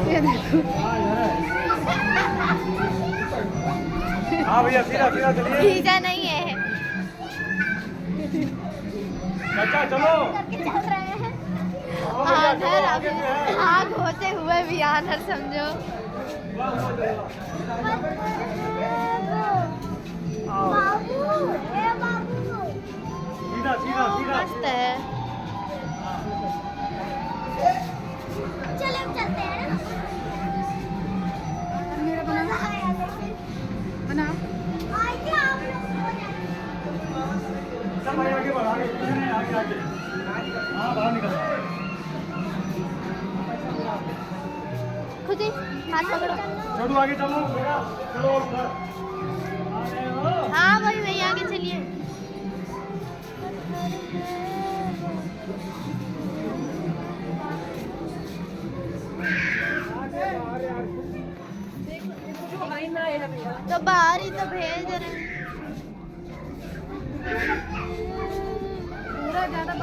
ये देखो। हाँ भैया सीधा सीधा चलिए। खींचा नहीं है। चाचा चलो। चल रहे हैं आनर अभी आग होते हुए भी आनर समझो। सीधा सीधा सीधा। मस्त है। चलो चलते हैं ना। मेरा बनाओ। आइए आप लोग हो जाए। सब भाई आगे बढ़ा आगे आगे आगे। हाँ बाहर निकल। खुद ही हाथ पकड़ो। छोटू आगे चलो बेटा चलो उधर। हाँ भाई भैया आगे चलिए। तो बाहर ही तो भेज रहे हैं। पूरा ज्यादा